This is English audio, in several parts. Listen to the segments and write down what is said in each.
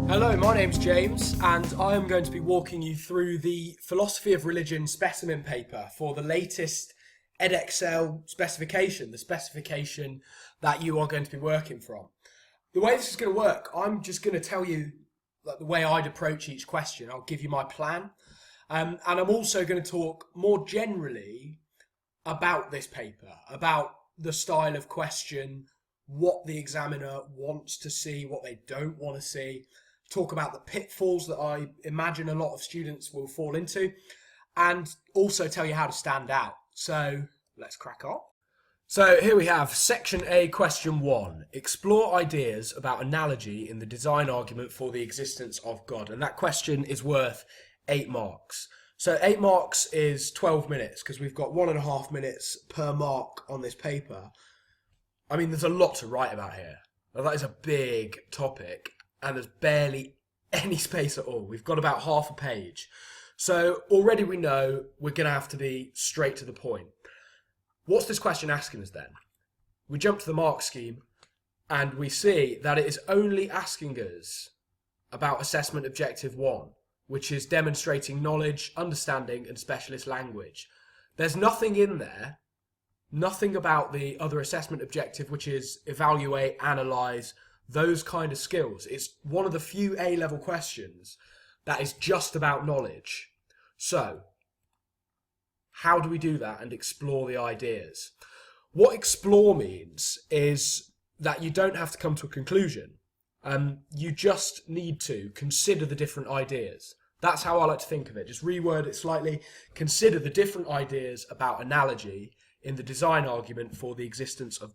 Hello, my name's James, and I am going to be walking you through the Philosophy of Religion specimen paper for the latest Edexcel specification, the specification that you are going to be working from. The way this is going to work, I'm just going to tell you the way I'd approach each question. I'll give you my plan, and I'm also going to talk more generally about this paper, about the style of question, what the examiner wants to see, what they don't want to see, talk about the pitfalls that I imagine a lot of students will fall into, and also tell you how to stand out. So let's crack on. So here we have Section A, Question 1. Explore ideas about analogy in the design argument for the existence of God. And that question is worth 8 marks. So 8 marks is 12 minutes, because we've got 1.5 minutes per mark on this paper. I mean, there's a lot to write about here. Well, that is a big topic, and there's barely any space at all. We've got about half a page. So already we know we're going to have to be straight to the point. What's this question asking us then? We jump to the Marc Scheme, and we see that it is only asking us about assessment objective 1, which is demonstrating knowledge, understanding, and specialist language. There's nothing in there, nothing about the other assessment objective, which is evaluate, analyse, those kind of skills. It's one of the few A-level questions that is just about knowledge. So, how do we do that and explore the ideas? What explore means is that you don't have to come to a conclusion. You just need to consider the different ideas. That's how I like to think of it. Just reword it slightly. Consider the different ideas about analogy in the design argument for the existence of.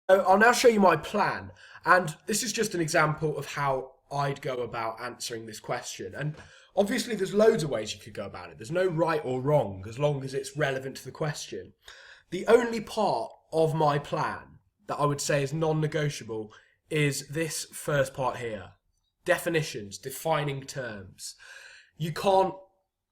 I'll now show you my plan, and this is just an example of how I'd go about answering this question. And obviously there's loads of ways you could go about it. There's no right or wrong as long as it's relevant to the question. The only part of my plan that I would say is non-negotiable is this first part here. Definitions, defining terms. You can't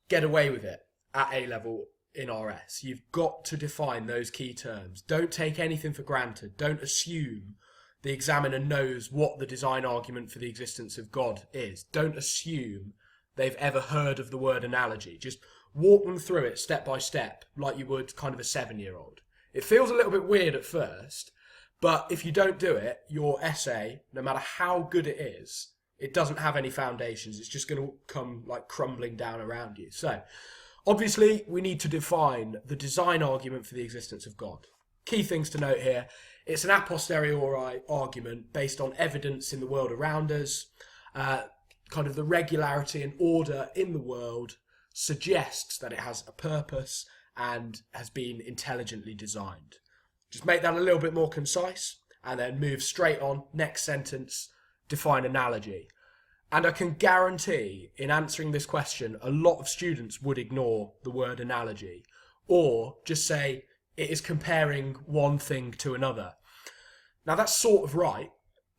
get away with it at A level in RS. You've got to define those key terms. Don't take anything for granted. Don't assume the examiner knows what the design argument for the existence of God is. Don't assume they've ever heard of the word analogy. Just walk them through it step by step, like you would kind of a 7-year-old. It feels a little bit weird at first, but if you don't do it, your essay, no matter how good it is, it doesn't have any foundations. It's just going to come like crumbling down around you. So, obviously, we need to define the design argument for the existence of God. Key things to note here. It's an a posteriori argument based on evidence in the world around us. Kind of the regularity and order in the world suggests that it has a purpose and has been intelligently designed. Just make that a little bit more concise and then move straight on. Next sentence, define analogy. And I can guarantee in answering this question, a lot of students would ignore the word analogy or just say it is comparing one thing to another. Now that's sort of right,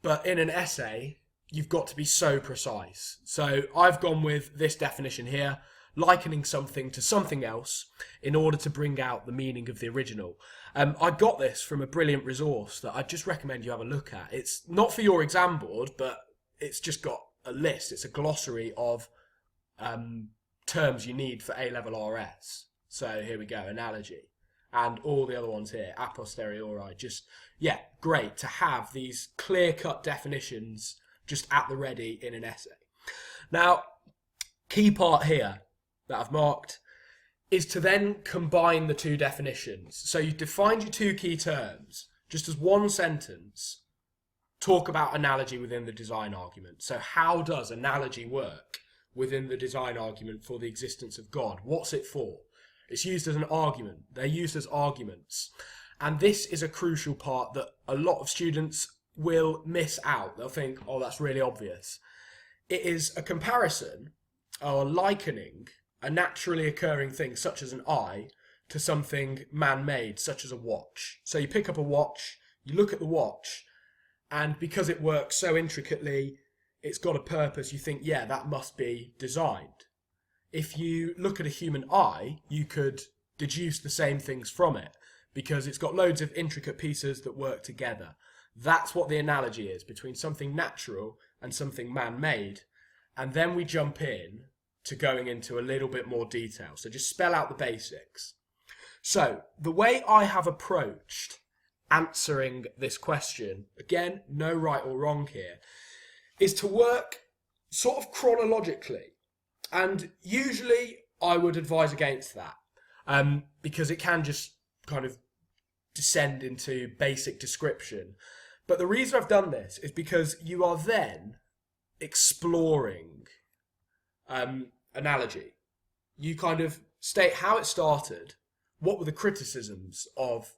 but in an essay, you've got to be so precise. So I've gone with this definition here, likening something to something else in order to bring out the meaning of the original. I got this from a brilliant resource that I just recommend you have a look at. It's not for your exam board, but it's just got a list. It's a glossary of terms you need for A-level RS. So here we go, analogy. And all the other ones here, a posteriori. Just, yeah, great to have these clear-cut definitions just at the ready in an essay. Now, key part here that I've marked is to then combine the two definitions. So you've defined your two key terms, just as one sentence, talk about analogy within the design argument. So how does analogy work within the design argument for the existence of God? What's it for? It's used as an argument. They're used as arguments. And this is a crucial part that a lot of students will miss out. They'll think, oh, that's really obvious. It is a comparison or likening a naturally occurring thing such as an eye to something man-made such as a watch. So you pick up a watch, you look at the watch, and because it works so intricately, it's got a purpose, you think, yeah, that must be designed. If you look at a human eye, you could deduce the same things from it because it's got loads of intricate pieces that work together. That's what the analogy is between something natural and something man-made. and then we jump in to going into a little bit more detail. So just spell out the basics. So the way I have approached answering this question, again, no right or wrong here, is to work sort of chronologically. And usually I would advise against that, because it can just kind of descend into basic description. But the reason I've done this is because you are then exploring analogy. You kind of state how it started, what were the criticisms of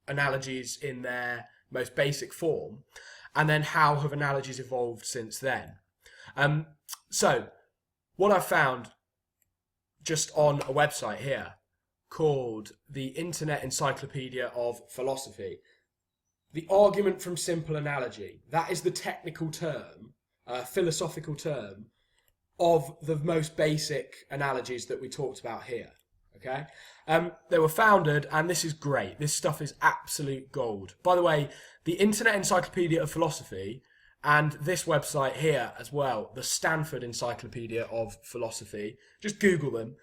analogies in their most basic form, and then how have analogies evolved since then. So what I've found just on a website here called the Internet Encyclopedia of Philosophy, the argument from simple analogy, that is the technical term, philosophical term of the most basic analogies that we talked about here. Okay, they were founded, and this is great. This stuff is absolute gold. By the way, the Internet Encyclopedia of Philosophy and this website here as well, the Stanford Encyclopedia of Philosophy, just Google them.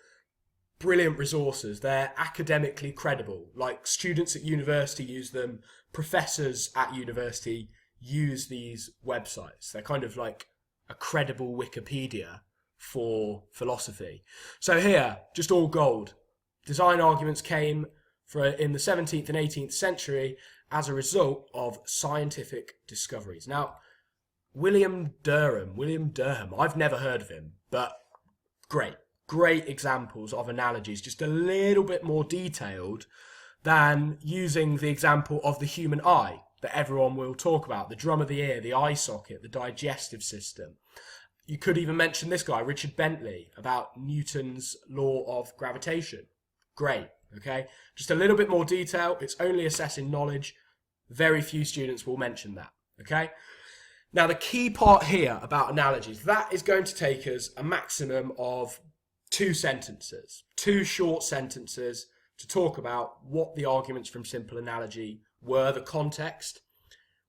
Brilliant resources. They're academically credible. Like, students at university use them, professors at university use these websites. They're kind of like a credible Wikipedia for philosophy. So here, just all gold. Design arguments came in the 17th and 18th century as a result of scientific discoveries. Now, William Durham, I've never heard of him, but great examples of analogies, just a little bit more detailed than using the example of the human eye that everyone will talk about, the drum of the ear, the eye socket, the digestive system. You could even mention this guy, Richard Bentley, about Newton's law of gravitation. Great, okay? Just a little bit more detail. It's only assessing knowledge. Very few students will mention that, okay? Now, the key part here about analogies, that is going to take us a maximum of 2 sentences, 2 short sentences to talk about what the arguments from simple analogy were, the context.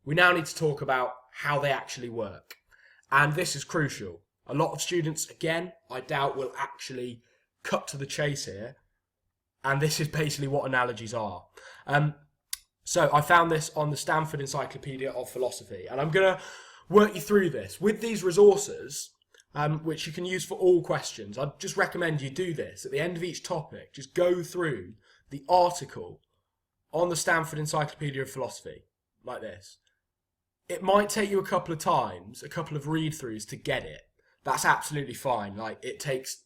We now need to talk about how they actually work. And this is crucial. A lot of students, again, I doubt will actually cut to the chase here. And this is basically what analogies are. So I found this on the Stanford Encyclopedia of Philosophy. And I'm going to work you through this. With these resources, which you can use for all questions, I'd just recommend you do this. At the end of each topic, just go through the article on the Stanford Encyclopedia of Philosophy, like this. It might take you a couple of times, a couple of read-throughs to get it. That's absolutely fine. Like, it takes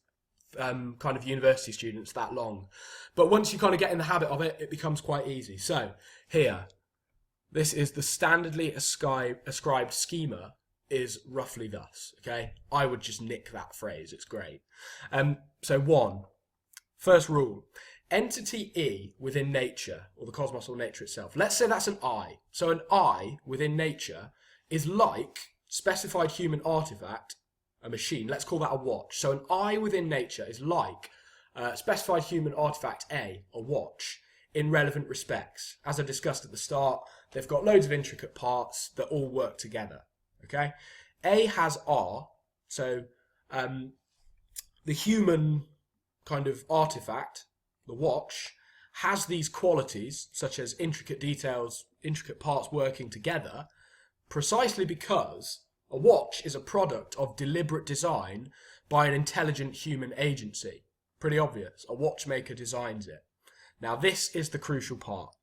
kind of university students that long. But once you kind of get in the habit of it, it becomes quite easy. So, here, this is the standardly ascribed schema is roughly thus, okay? I would just nick that phrase. It's great. So, 1, first rule. Entity E within nature, or the cosmos or nature itself. Let's say that's an I. So an I within nature is like specified human artifact, a machine. Let's call that a watch. So an I within nature is like specified human artifact A, a watch, in relevant respects. As I discussed at the start, they've got loads of intricate parts that all work together. Okay? A has R, so the human kind of artifact, the watch, has these qualities, such as intricate details, intricate parts working together, precisely because a watch is a product of deliberate design by an intelligent human agency. Pretty obvious. A watchmaker designs it. Now, this is the crucial part.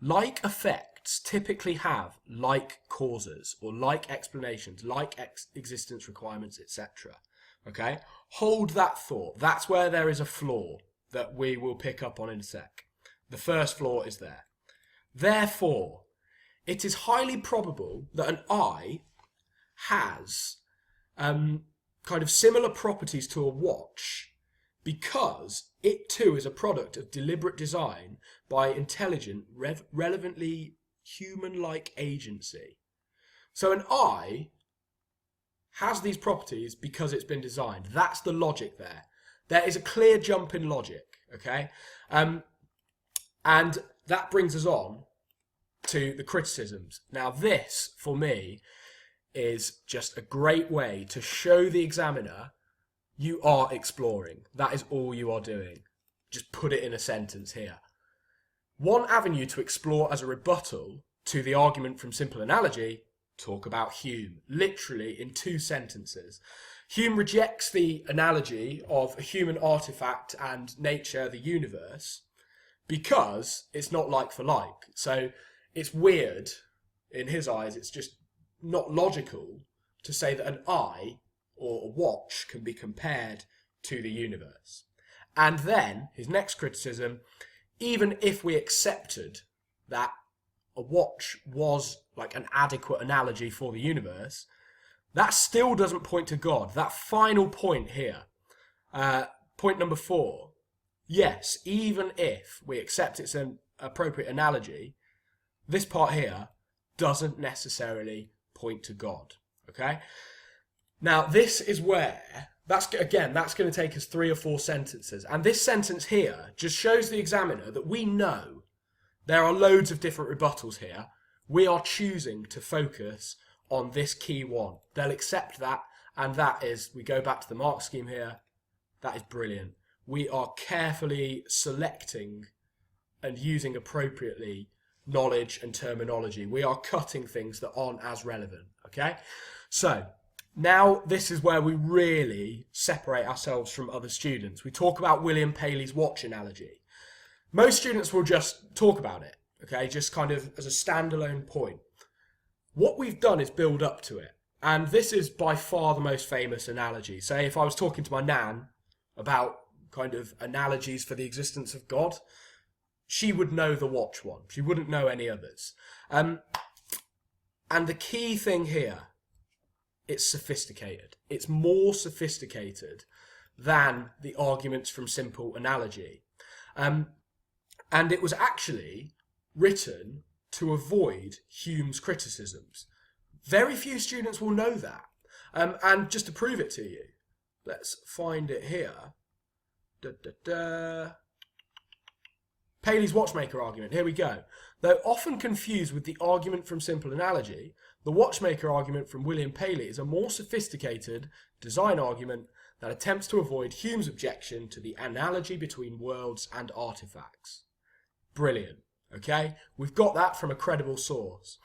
Like effects typically have like causes, or like explanations, like existence requirements, etc. Okay? Hold that thought. That's where there is a flaw that we will pick up on in a sec. The first flaw is there. Therefore, it is highly probable that an I has kind of similar properties to a watch because it too is a product of deliberate design by intelligent, relevantly human-like agency. So an I has these properties because it's been designed. That's the logic there. There is a clear jump in logic, okay? And that brings us on to the criticisms. Now this, for me, is just a great way to show the examiner you are exploring. That is all you are doing. Just put it in a sentence here. One avenue to explore as a rebuttal to the argument from simple analogy, talk about Hume, literally in 2 sentences. Hume rejects the analogy of a human artifact and nature, the universe, because it's not like for like. So it's weird, in his eyes, it's just not logical to say that an eye or a watch can be compared to the universe. And then, his next criticism, even if we accepted that a watch was like an adequate analogy for the universe, that still doesn't point to God. That final point here, point number 4, yes, even if we accept it's an appropriate analogy, this part here doesn't necessarily point to God. Okay? Now, this is where, that's going to take us 3 or 4 sentences. And this sentence here just shows the examiner that we know there are loads of different rebuttals here. We are choosing to focus on this key one. They'll accept that, and that is, we go back to the Marc Scheme here, that is brilliant. We are carefully selecting and using appropriately knowledge and terminology. We are cutting things that aren't as relevant, okay? So, now this is where we really separate ourselves from other students. We talk about William Paley's watch analogy. Most students will just talk about it, okay, just kind of as a standalone point. What we've done is build up to it, and this is by far the most famous analogy. Say if I was talking to my nan about kind of analogies for the existence of God, she would know the watch one. She wouldn't know any others. And the key thing here, it's sophisticated. It's more sophisticated than the arguments from simple analogy. And it was actually written to avoid Hume's criticisms. Very few students will know that. And just to prove it to you, let's find it here. Paley's Watchmaker Argument, here we go. Though often confused with the argument from simple analogy, the Watchmaker Argument from William Paley is a more sophisticated design argument that attempts to avoid Hume's objection to the analogy between worlds and artifacts. Brilliant, okay? We've got that from a credible source.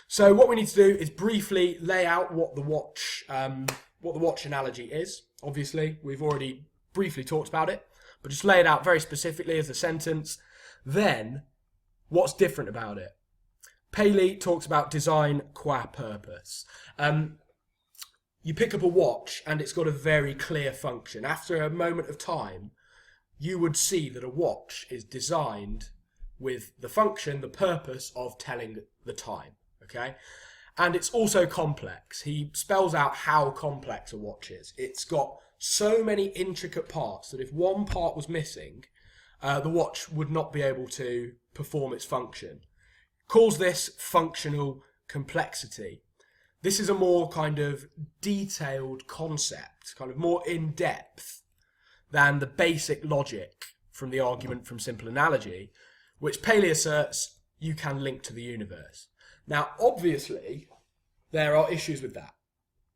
So what we need to do is briefly lay out what the watch analogy is. Obviously, we've already briefly talked about it, but just lay it out very specifically as a sentence. Then, what's different about it? Paley talks about design qua purpose. You pick up a watch and it's got a very clear function. After a moment of time, you would see that a watch is designed with the function, the purpose of telling the time, okay? And it's also complex. He spells out how complex a watch is. It's got so many intricate parts that if one part was missing, the watch would not be able to perform its function. Calls this functional complexity. This is a more kind of detailed concept, kind of more in-depth than the basic logic from the argument from simple analogy, which Paley asserts you can link to the universe. Now, obviously, there are issues with that,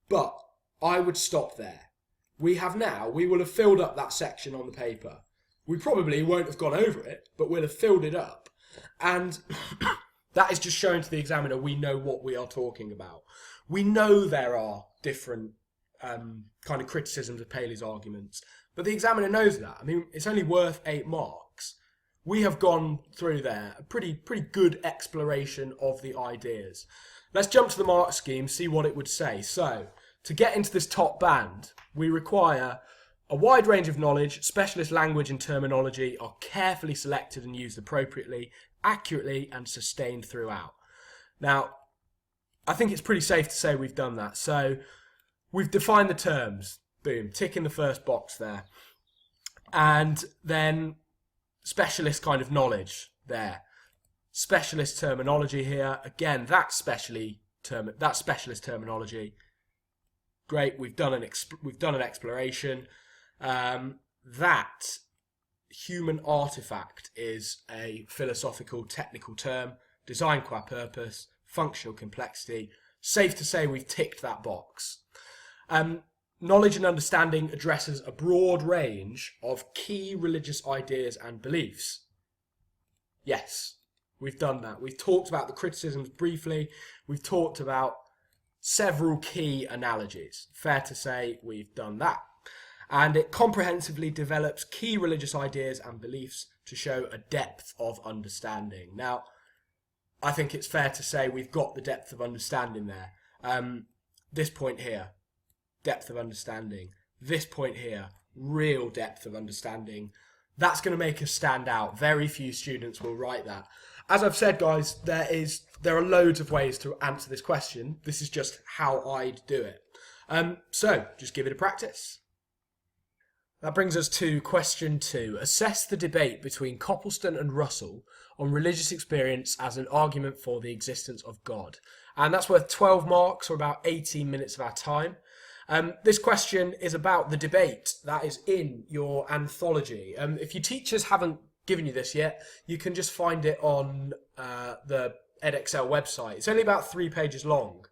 but I would stop there. We will have filled up that section on the paper. We probably won't have gone over it, but we'll have filled it up. And that is just showing to the examiner we know what we are talking about. We know there are different kind of criticisms of Paley's arguments, but the examiner knows that. I mean, it's only worth 8 marks. We have gone through there a pretty good exploration of the ideas. Let's jump to the Marc Scheme, see what it would say. So, to get into this top band, we require a wide range of knowledge, specialist language and terminology are carefully selected and used appropriately, accurately and sustained throughout. Now, I think it's pretty safe to say we've done that. So, we've defined the terms. Boom, tick in the first box there. And then specialist kind of knowledge there. Specialist terminology here. Again, that's specialist terminology. Great, we've done an exploration. That human artifact is a philosophical technical term, design qua purpose, functional complexity, safe to say we've ticked that box. Knowledge and understanding addresses a broad range of key religious ideas and beliefs. Yes, we've done that. We've talked about the criticisms briefly. We've talked about several key analogies. Fair to say we've done that. And it comprehensively develops key religious ideas and beliefs to show a depth of understanding. Now, I think it's fair to say we've got the depth of understanding there. This point here, depth of understanding. This point here, real depth of understanding. That's going to make us stand out. Very few students will write that. As I've said, guys, there are loads of ways to answer this question. This is just how I'd do it. So, just give it a practice. That brings us to question 2. Assess the debate between Copleston and Russell on religious experience as an argument for the existence of God. And that's worth 12 marks, or about 18 minutes of our time. This question is about the debate that is in your anthology. If your teachers haven't given you this yet, you can just find it on the Edexcel website. It's only about 3 pages long,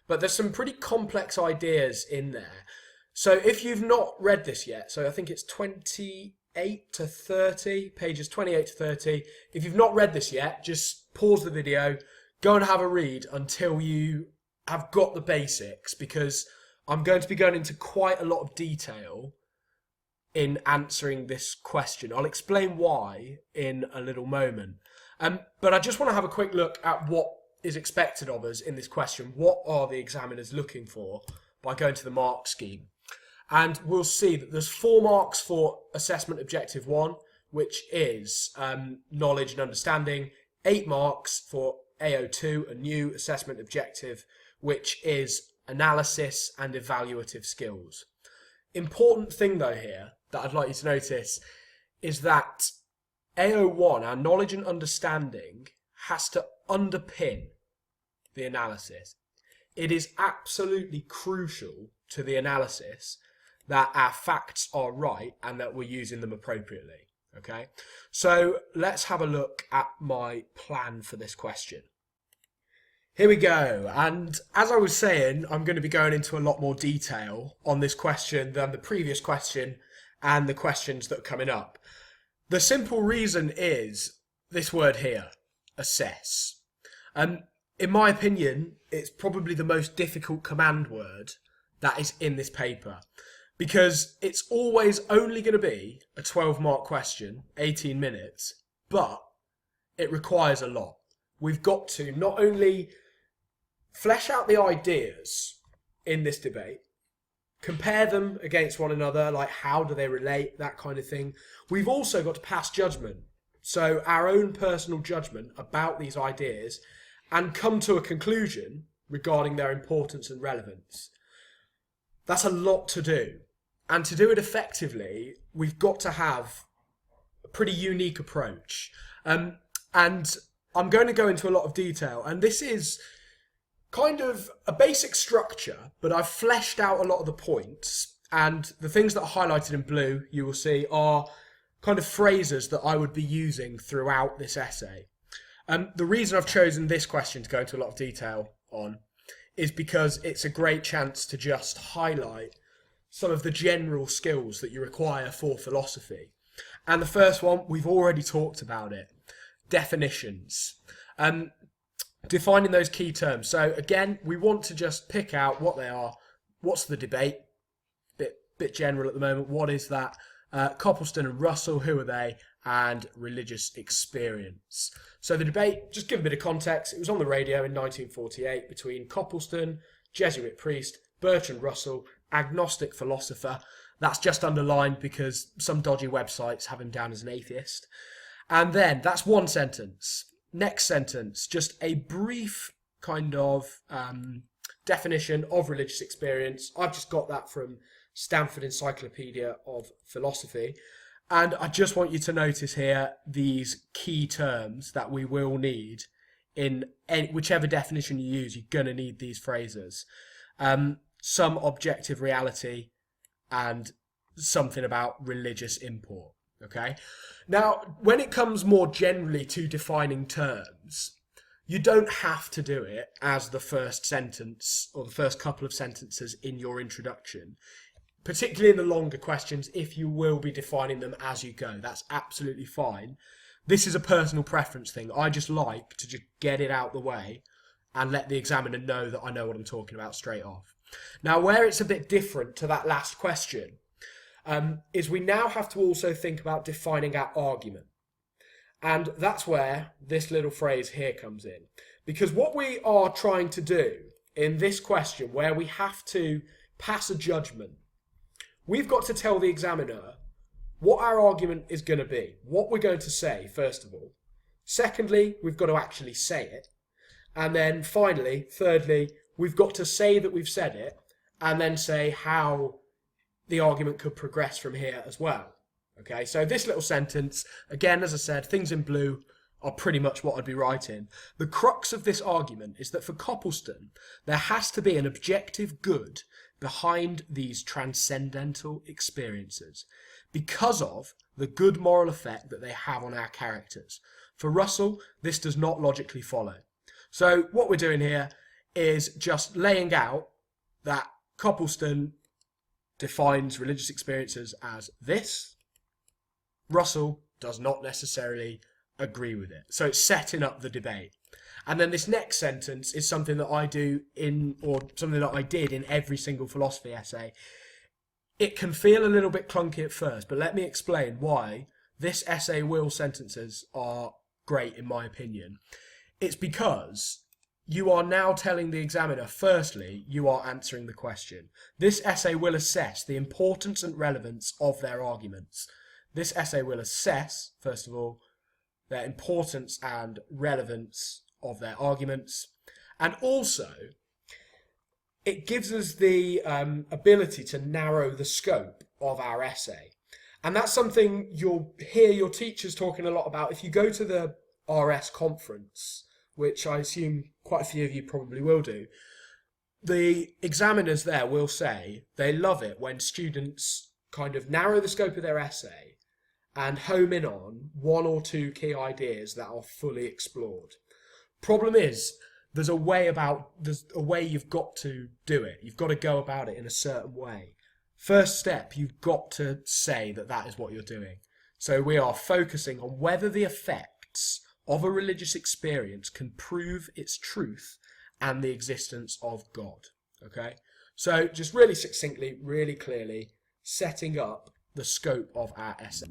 but there's some pretty complex ideas in there. So if you've not read this yet, so I think it's 28 to 30, pages 28 to 30. If you've not read this yet, just pause the video, go and have a read until you have got the basics, because I'm going to be going into quite a lot of detail in answering this question. I'll explain why in a little moment. But I just want to have a quick look at what is expected of us in this question. What are the examiners looking for by going to the Marc Scheme? And we'll see that there's 4 marks for assessment objective 1, which is knowledge and understanding. 8 marks for AO2, a new assessment objective, which is analysis and evaluative skills. Important thing though here that I'd like you to notice is that AO1, our knowledge and understanding, has to underpin the analysis. It is absolutely crucial to the analysis that our facts are right and that we're using them appropriately. Okay, so let's have a look at my plan for this question. Here we go, and as I was saying, I'm going to be going into a lot more detail on this question than the previous question and the questions that are coming up. The simple reason is this word here, assess. In my opinion, it's probably the most difficult command word that is in this paper, because it's always only going to be a 12-mark question, 18 minutes, but it requires a lot. We've got to not only flesh out the ideas in this debate, compare them against one another, like how do they relate, that kind of thing. We've also got to pass judgment, so our own personal judgment about these ideas, and come to a conclusion regarding their importance and relevance. That's a lot to do. And to do it effectively, we've got to have a pretty unique approach. And I'm going to go into a lot of detail. And this is kind of a basic structure, but I've fleshed out a lot of the points. And the things that are highlighted in blue, you will see, are kind of phrases that I would be using throughout this essay. The reason I've chosen this question to go into a lot of detail on is because it's a great chance to just highlight some of the general skills that you require for philosophy. And the first one, we've already talked about it, definitions. Defining those key terms. So again, we want to just pick out what they are. What's the debate? Bit general at the moment. What is that? Copleston and Russell, who are they? And religious experience. So the debate, just give a bit of context, it was on the radio in 1948 between Copleston, Jesuit priest, Bertrand Russell, agnostic philosopher. That's just underlined because some dodgy websites have him down as an atheist. And then that's one sentence. Next sentence, just a brief kind of definition of religious experience. I've just got that from Stanford Encyclopedia of Philosophy. And I just want you to notice here these key terms that we will need in whichever definition you use. You're going to need these phrases. Some objective reality and something about religious import. Okay. Now, when it comes more generally to defining terms, You don't have to do it as the first sentence or the first couple of sentences in your introduction, particularly in the longer questions, if you will be defining them as you go. That's absolutely fine. This is a personal preference thing. I just like to just get it out the way and let the examiner know that I know what I'm talking about straight off. Now, where it's a bit different to that last question is we now have to also think about defining our argument. And that's where this little phrase here comes in. Because what we are trying to do in this question, where we have to pass a judgment, we've got to tell the examiner what our argument is going to be, what we're going to say, first of all. Secondly, we've got to actually say it. And then finally, thirdly, we've got to say that we've said it, and then say how the argument could progress from here as well. Okay, so this little sentence, again, as I said, things in blue are pretty much what I'd be writing. The crux of this argument is that for Copleston, there has to be an objective good behind these transcendental experiences because of the good moral effect that they have on our characters. For Russell, this does not logically follow. So what we're doing here is just laying out that Copleston defines religious experiences as this. Russell does not necessarily agree with it. So it's setting up the debate. And then this next sentence is something that I do or something that I did in every single philosophy essay. It can feel a little bit clunky at first, but let me explain why this essay will sentences are great in my opinion. It's because you are now telling the examiner, firstly, you are answering the question. This essay will assess the importance and relevance of their arguments. This essay will assess, first of all, their importance and relevance of their arguments. And also, it gives us the ability to narrow the scope of our essay. And that's something you'll hear your teachers talking a lot about if you go to the RS conference, which I assume quite a few of you probably will do. The examiners there will say they love it when students kind of narrow the scope of their essay and home in on one or two key ideas that are fully explored. Problem is, there's a way you've got to do it. You've got to go about it in a certain way. First step, you've got to say that that is what you're doing. So we are focusing on whether the effects of a religious experience can prove its truth and the existence of God. Okay? So just really succinctly, really clearly, setting up the scope of our essay.